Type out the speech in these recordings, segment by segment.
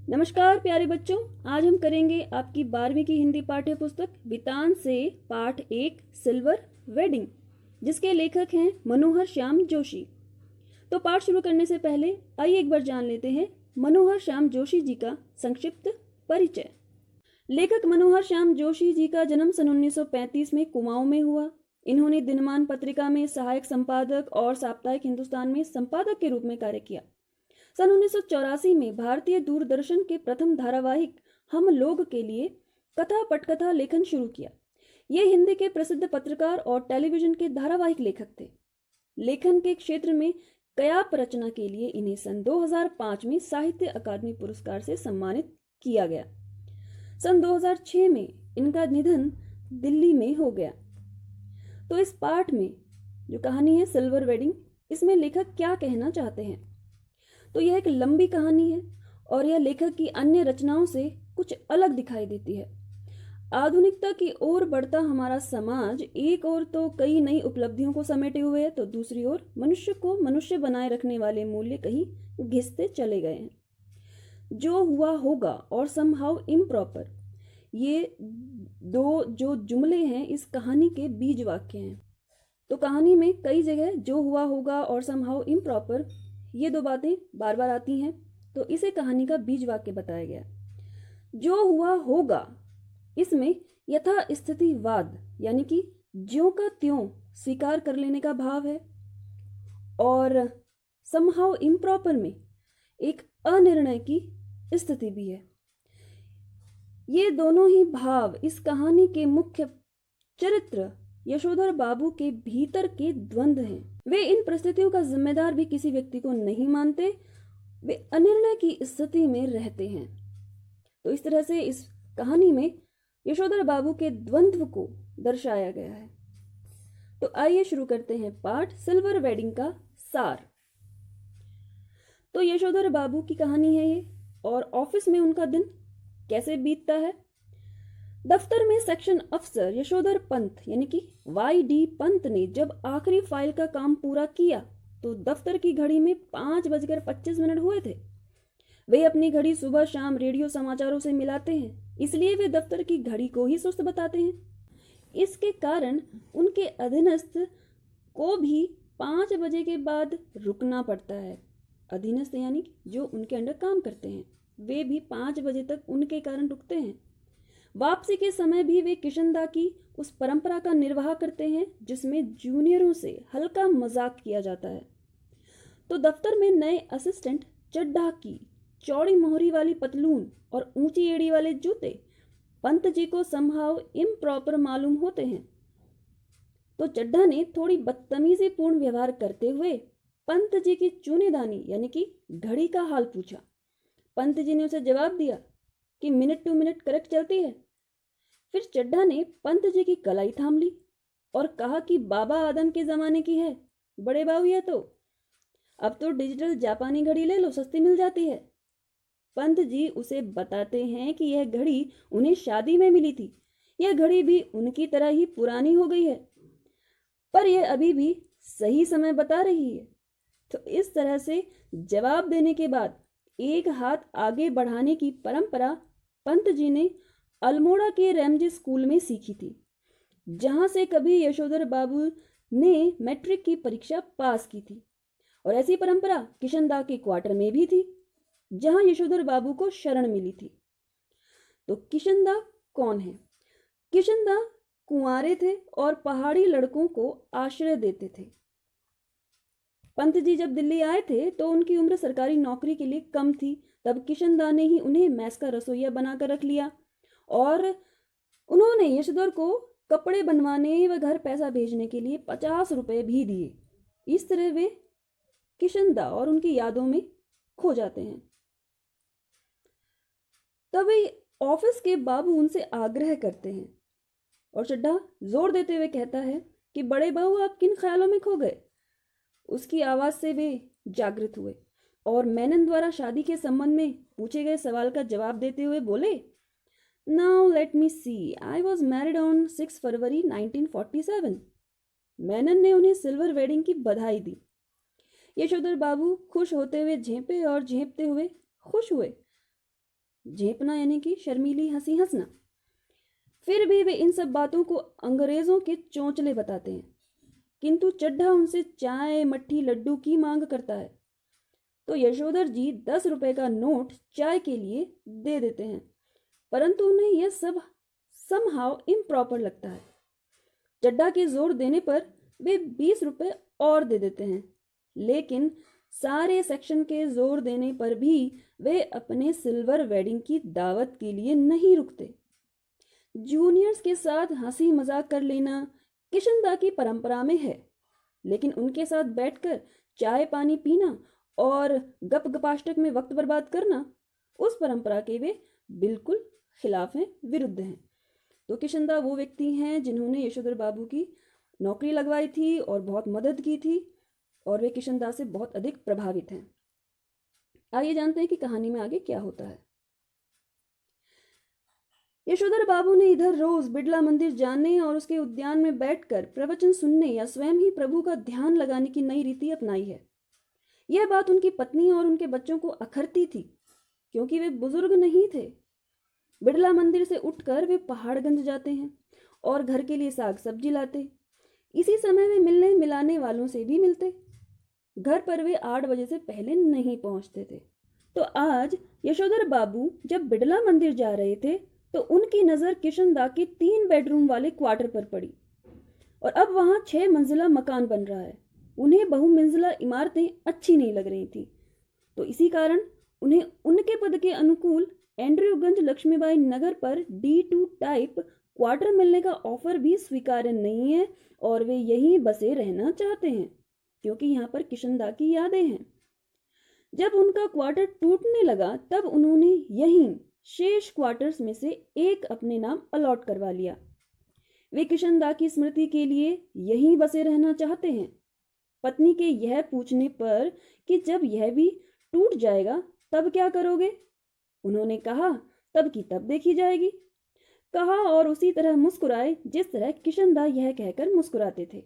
नमस्कार प्यारे बच्चों, आज हम करेंगे आपकी 12वीं की हिंदी पाठ्य पुस्तक वितान से पाठ 1 सिल्वर वेडिंग, जिसके लेखक हैं मनोहर श्याम जोशी। तो पाठ शुरू करने से पहले आइए एक बार जान लेते हैं मनोहर श्याम जोशी जी का संक्षिप्त परिचय। लेखक मनोहर श्याम जोशी जी का जन्म सन 1935 में कुमाऊं में हुआ। इन्होंने दिनमान पत्रिका में सहायक संपादक और साप्ताहिक हिंदुस्तान में संपादक के रूप में कार्य किया। सन 1984 में भारतीय दूरदर्शन के प्रथम धारावाहिक हम लोग के लिए कथा पटकथा लेखन शुरू किया। ये हिंदी के प्रसिद्ध पत्रकार और टेलीविजन के धारावाहिक लेखक थे। लेखन के क्षेत्र में कयाप रचना के लिए इन्हें सन 2005 में साहित्य अकादमी पुरस्कार से सम्मानित किया गया। सन 2006 में इनका निधन दिल्ली में हो गया। तो इस पाठ में जो कहानी है सिल्वर वेडिंग, इसमें लेखक क्या कहना चाहते हैं? तो यह एक लंबी कहानी है और यह लेखक की अन्य रचनाओं से कुछ अलग दिखाई देती है। आधुनिकता की ओर बढ़ता हमारा समाज एक ओर तो कई नई उपलब्धियों को समेटे हुए है, तो दूसरी ओर मनुष्य को मनुष्य बनाए रखने वाले मूल्य कहीं घिसते चले गए हैं। जो हुआ होगा और समहाउ इम्प्रॉपर, ये दो जो जुमले हैं इस कहानी के बीज वाक्य हैं। तो कहानी में कई जगह जो हुआ होगा और समहाउ इम्प्रॉपर, ये दो बातें बार बार आती हैं, तो इसे कहानी का बीज वाक्य बताया गया। जो हुआ होगा, इसमें यथा स्थितिवाद यानी कि ज्यों का त्यों स्वीकार कर लेने का भाव है, और समहाउ इम्प्रॉपर में एक अनिर्णय की स्थिति भी है। ये दोनों ही भाव इस कहानी के मुख्य चरित्र यशोधर बाबू के भीतर के द्वंद्व हैं। वे इन परिस्थितियों का जिम्मेदार भी किसी व्यक्ति को नहीं मानते, वे अनिर्णय की स्थिति में रहते हैं। तो इस तरह से इस कहानी में यशोधर बाबू के द्वंद्व को दर्शाया गया है। तो आइए शुरू करते हैं पाठ सिल्वर वेडिंग का सार। तो यशोधर बाबू की कहानी है ये, और ऑफिस में उनका दिन कैसे बीतता है। दफ्तर में सेक्शन अफसर यशोधर पंत यानी कि वाई.डी. पंत ने जब आखिरी फाइल का काम पूरा किया तो दफ्तर की घड़ी में 5:25 हुए थे। वे अपनी घड़ी सुबह शाम रेडियो समाचारों से मिलाते हैं, इसलिए वे दफ्तर की घड़ी को ही सुस्त बताते हैं। इसके कारण उनके अधीनस्थ को भी 5 बजे के बाद रुकना पड़ता है। अधीनस्थ यानी जो उनके अंडर काम करते हैं, वे भी 5 बजे तक उनके कारण रुकते हैं। वापसी के समय भी वे किशनदा की उस परंपरा का निर्वाह करते हैं जिसमें जूनियरों से हल्का मजाक किया जाता है। तो दफ्तर में नए असिस्टेंट चड्ढा की चौड़ी मोहरी वाली पतलून और ऊंची एड़ी वाले जूते पंत जी को समहाउ इम्प्रॉपर मालूम होते हैं। तो चड्ढा ने थोड़ी बदतमीजी पूर्ण व्यवहार करते हुए पंत जी की चूनेदानी यानी कि घड़ी का हाल पूछा। पंत जी ने उसे जवाब दिया कि मिनट टू मिनट करेक्ट चलती है। फिर चड्ढा ने पंत जी की कलाई थाम ली और कहा कि बाबा आदम के जमाने की है, बड़े बाबू है तो अब तो डिजिटल जापानी घड़ी ले लो, सस्ती मिल जाती है। पंत जी उसे बताते हैं कि यह घड़ी उन्हें शादी में मिली थी, यह घड़ी भी उनकी तरह ही पुरानी हो गई है, पर यह अभी भी सही समय बता रही है। तो इस तरह से जवाब देने के बाद एक हाथ आगे बढ़ाने की परंपरा पंत जी ने अल्मोड़ा के रैमजे स्कूल में सीखी थी, जहां से कभी यशोधर बाबू ने मैट्रिक की परीक्षा पास की थी। और ऐसी परंपरा किशनदा के क्वार्टर में भी थी, जहां यशोधर बाबू को शरण मिली थी। तो किशनदा कौन है? किशनदा कुंवारे थे और पहाड़ी लड़कों को आश्रय देते थे। पंत जी जब दिल्ली आए थे तो उनकी उम्र सरकारी नौकरी के लिए कम थी। तब किशनदा ने ही उन्हें मैस का रसोइया बनाकर रख लिया और उन्होंने यशोधर को कपड़े बनवाने व घर पैसा भेजने के लिए 50 रुपए भी दिए। इस तरह वे किशनदा और उनकी यादों में खो जाते हैं। तभी ऑफिस के बाबू उनसे आग्रह करते हैं और चड्ढा जोर देते हुए कहता है कि बड़े बाबू आप किन ख्यालों में खो गए। उसकी आवाज से वे जागृत हुए और मेनन द्वारा शादी के संबंध में पूछे गए सवाल का जवाब देते हुए बोले, now let me see, I was married on 6 February 1947। Menon ने उन्हें सिल्वर वेडिंग की बधाई दी। यशोधर बाबू खुश होते हुए झेंपे और झेंपते हुए खुश हुए। झेपना यानी कि शर्मीली हंसी हंसना। फिर भी वे इन सब बातों को अंग्रेजों के चौंचले बताते हैं, किंतु चड्ढा उनसे चाय मट्ठी लड्डू की मांग करता है तो यशोधर जी 10 रुपए का नोट चाय के लिए दे देते हैं, परंतु उन्हें यह सब समहाउ इम्प्रॉपर लगता है। चड्ढा के जोर देने पर वे 20 रुपए और दे देते हैं, लेकिन सारे सेक्शन के जोर देने पर भी वे अपने सिल्वर वेडिंग की दावत के लिए नहीं रुकते। जूनियर्स के साथ हंसी मजाक कर लेना किशनदा की परंपरा में है, लेकिन उनके साथ बैठकर चाय पानी पीना और गप गपाष्टक में वक्त बर्बाद करना उस परंपरा के वे बिल्कुल खिलाफ हैं, विरुद्ध हैं। तो किशनदा वो व्यक्ति हैं जिन्होंने यशोधर बाबू की नौकरी लगवाई थी और बहुत मदद की थी, और वे किशनदा से बहुत अधिक प्रभावित हैं। आइए जानते हैं कि कहानी में आगे क्या होता है। यशोधर बाबू ने इधर रोज बिड़ला मंदिर जाने और उसके उद्यान में बैठकर प्रवचन सुनने या स्वयं ही प्रभु का ध्यान लगाने की नई रीति अपनाई है। यह बात उनकी पत्नी और उनके बच्चों को अखरती थी, क्योंकि वे बुजुर्ग नहीं थे। बिड़ला मंदिर से उठकर वे पहाड़गंज जाते हैं और घर के लिए साग सब्जी लाते। इसी समय वे मिलने मिलाने वालों से भी मिलते। घर पर वे 8 बजे से पहले नहीं पहुंचते थे। तो आज यशोधर बाबू जब बिड़ला मंदिर जा रहे थे तो उनकी नजर किशनदा के 3 बेडरूम वाले क्वार्टर पर पड़ी, और अब वहां 6 मंजिला मकान बन रहा है। उन्हें बहुमंजिला इमारतें अच्छी नहीं लग रही थी, तो इसी कारण उन्हें उनके पद के अनुकूल एंड्रयूगंज लक्ष्मीबाई नगर पर D2 टाइप क्वार्टर मिलने का ऑफर भी स्वीकार्य नहीं है, और वे यहीं बसे रहना चाहते हैं क्योंकि यहाँ पर किशनदा की यादें हैं। जब उनका क्वार्टर टूटने लगा तब उन्होंने यहीं शेष क्वार्टर्स में से एक अपने नाम अलॉट करवा लिया। वे किशनदा की स्मृति के लिए यहीं बसे रहना चाहते हैं। पत्नी के यह पूछने पर कि जब यह भी टूट जाएगा तब क्या करोगे, उन्होंने कहा तब की तब देखी जाएगी। कहा और उसी तरह मुस्कुराए जिस तरह किशनदा यह कहकर मुस्कुराते थे।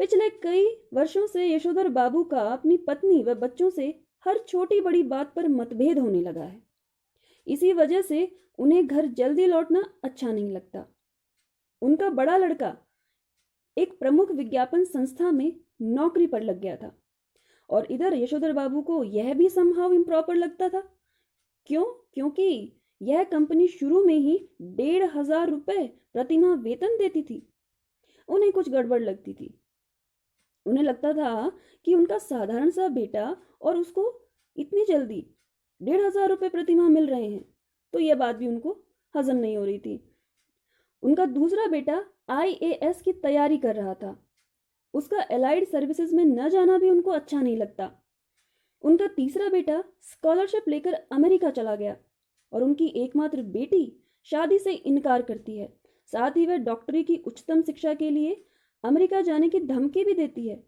पिछले कई वर्षों से यशोधर बाबू का अपनी पत्नी व बच्चों से हर छोटी बड़ी बात पर मतभेद होने लगा है। इसी वजह से उन्हें घर जल्दी लौटना अच्छा नहीं लगता। उनका बड़ा लड़का एक प्रमुख विज्ञापन संस्था में नौकरी पर लग गया था, और इधर यशोधर बाबू को यह भी समहाउ इम्प्रॉपर लगता था। क्योंकि यह कंपनी शुरू में ही 1,500 रुपए प्रतिमाह वेतन देती थी। उन्हें कुछ गड़बड़ लगती थी। उन्हें लगता था कि उनका साधारण सा बेटा और उसको इतनी जल्दी 1,500 रुपए प्रतिमाह मिल रहे हैं, तो यह बात भी उनको हजम नहीं हो रही थी। उनका दूसरा बेटा IAS की तैयारी कर रहा था। उसका एलाइड सर्विसेज में न जाना भी उनको अच्छा नहीं लगता। उनका तीसरा बेटा स्कॉलरशिप लेकर अमेरिका चला गया, और उनकी एकमात्र बेटी शादी से इनकार करती है। साथ ही वह डॉक्टरी की उच्चतम शिक्षा के लिए अमेरिका जाने की धमकी भी देती है।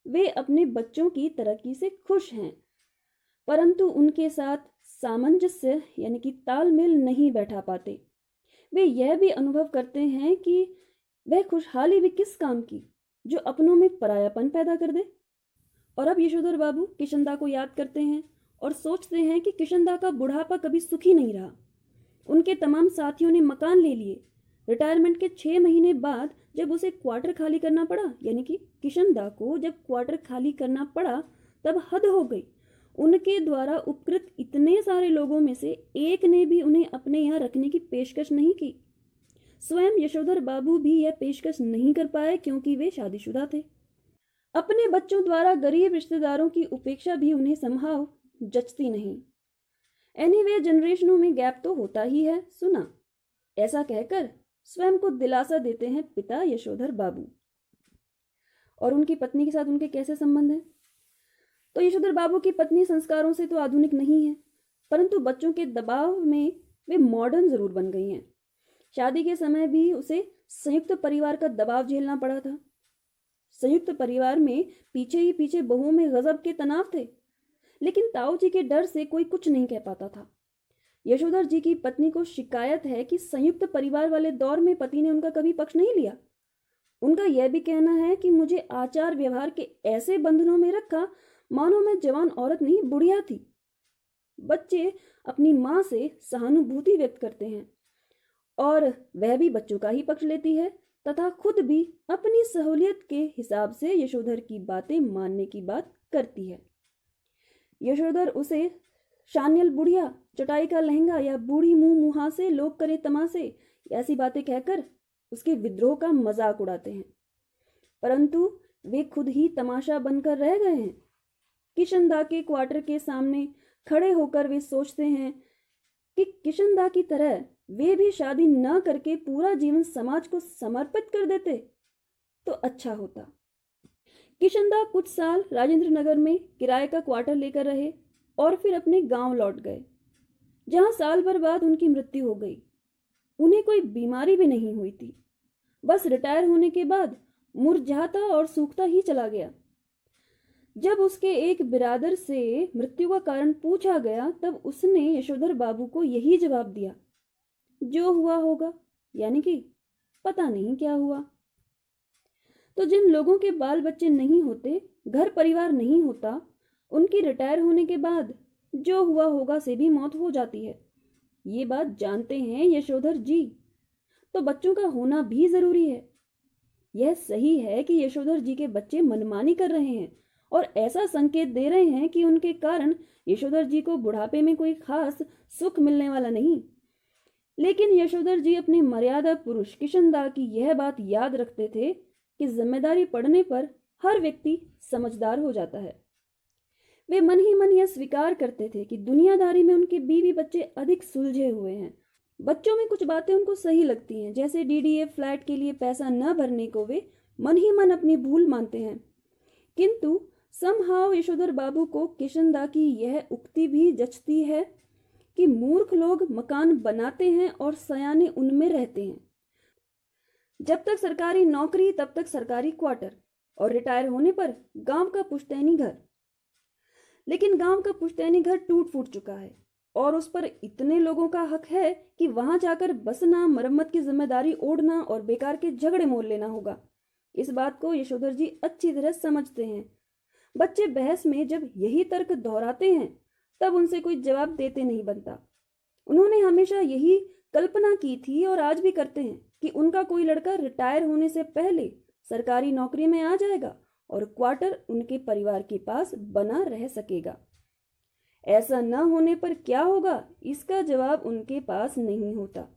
वे अपने बच्चों की तरक्की से खुश हैं, परंतु उनके साथ सामंजस्य यानी कि तालमेल नहीं बैठा पाते। वे यह भी अनुभव करते हैं कि वह खुशहाली भी किस काम की जो अपनों में परायापन पैदा कर दे। और अब यशोधर बाबू किशनदा को याद करते हैं और सोचते हैं कि किशनदा का बुढ़ापा कभी सुखी नहीं रहा। उनके तमाम साथियों ने मकान ले लिए। रिटायरमेंट के 6 महीने बाद जब उसे क्वार्टर खाली करना पड़ा, यानी कि किशनदा को जब क्वार्टर खाली करना पड़ा, तब हद हो गई। उनके द्वारा उपकृत इतने सारे लोगों में से एक ने भी उन्हें अपने यहाँ रखने की पेशकश नहीं की। स्वयं यशोधर बाबू भी यह पेशकश नहीं कर पाए क्योंकि वे शादीशुदा थे। अपने बच्चों द्वारा गरीब रिश्तेदारों की उपेक्षा भी उन्हें समहाउ जचती नहीं। एनीवे, जनरेशनों में गैप तो होता ही है, सुना, ऐसा कहकर स्वयं को दिलासा देते हैं पिता यशोधर बाबू। और उनकी पत्नी के साथ उनके कैसे संबंध हैं? तो यशोधर बाबू की पत्नी संस्कारों से तो आधुनिक नहीं है, परंतु बच्चों के दबाव में वे मॉडर्न जरूर बन गई हैं। शादी के समय भी उसे संयुक्त परिवार का दबाव झेलना पड़ा था। संयुक्त परिवार में पीछे ही पीछे बहुओं में गजब के तनाव थे, लेकिन ताऊ जी के डर से कोई कुछ नहीं कह पाता था। यशोधर जी की पत्नी को शिकायत है कि संयुक्त परिवार वाले दौर में पति ने उनका कभी पक्ष नहीं लिया। उनका यह भी कहना है कि मुझे आचार व्यवहार के ऐसे बंधनों में रखा मानो मैं जवान औरत नहीं बुढ़िया थी। बच्चे अपनी माँ से सहानुभूति व्यक्त करते हैं और वह भी बच्चों का ही पक्ष लेती है तथा खुद भी अपनी सहूलियत के हिसाब से यशोधर की बातें मानने की बात करती है। यशोधर उसे शानियल बुढ़िया, चटाई का लहंगा या बूढ़ी मुंह मुहा से लोग करे तमाशे ऐसी बातें कहकर उसके विद्रोह का मजाक उड़ाते हैं, परंतु वे खुद ही तमाशा बनकर रह गए हैं। किशनदा के क्वार्टर के सामने खड़े होकर वे सोचते हैं कि किशनदा की तरह वे भी शादी न करके पूरा जीवन समाज को समर्पित कर देते तो अच्छा होता। किशनदा कुछ साल राजेंद्र नगर में किराए का क्वार्टर लेकर रहे और फिर अपने गांव लौट गए, जहां साल भर बाद उनकी मृत्यु हो गई। उन्हें कोई बीमारी भी नहीं हुई थी, बस रिटायर होने के बाद मुरझाता और सूखता ही चला गया। जब उसके एक बिरादर से मृत्यु का कारण पूछा गया तब उसने यशोधर बाबू को यही जवाब दिया, जो हुआ होगा, यानी कि पता नहीं क्या हुआ। तो जिन लोगों के बाल बच्चे नहीं होते, घर परिवार नहीं होता, उनकी रिटायर होने के बाद जो हुआ होगा से भी मौत हो जाती है। ये बात जानते हैं यशोधर जी, तो बच्चों का होना भी जरूरी है। यह सही है कि यशोधर जी के बच्चे मनमानी कर रहे हैं और ऐसा संकेत दे रहे हैं कि उनके कारण यशोधर जी को बुढ़ापे में कोई खास सुख मिलने वाला नहीं। लेकिन यशोधर जी अपने मर्यादा पुरुष किशनदा की यह बात याद रखते थे कि जिम्मेदारी पड़ने पर हर व्यक्ति समझदार हो जाता है। वे मन ही मन यह स्वीकार करते थे कि दुनियादारी में उनके बीवी बच्चे अधिक सुलझे हुए हैं। बच्चों में कुछ बातें उनको सही लगती हैं, जैसे डीडीए फ्लैट के लिए पैसा न भरने को वे मन ही मन अपनी भूल मानते हैं। किंतु समहाउ यशोधर बाबू को किशनदा की यह उक्ति भी जचती है कि मूर्ख लोग मकान बनाते हैं और सयाने उनमें रहते हैं। जब तक सरकारी नौकरी तब तक सरकारी क्वार्टर और रिटायर होने पर गांव का पुश्तैनी घर। लेकिन गांव का पुश्तैनी घर टूट फूट चुका है और उस पर इतने लोगों का हक है कि वहां जाकर बसना, मरम्मत की जिम्मेदारी ओढ़ना और बेकार के झगड़े मोल लेना होगा। इस बात को यशोधर जी अच्छी तरह समझते हैं। बच्चे बहस में जब यही तर्क दोहराते हैं तब उनसे कोई जवाब देते नहीं बनता। उन्होंने हमेशा यही कल्पना की थी और आज भी करते हैं कि उनका कोई लड़का रिटायर होने से पहले सरकारी नौकरी में आ जाएगा और क्वार्टर उनके परिवार के पास बना रह सकेगा। ऐसा न होने पर क्या होगा, इसका जवाब उनके पास नहीं होता।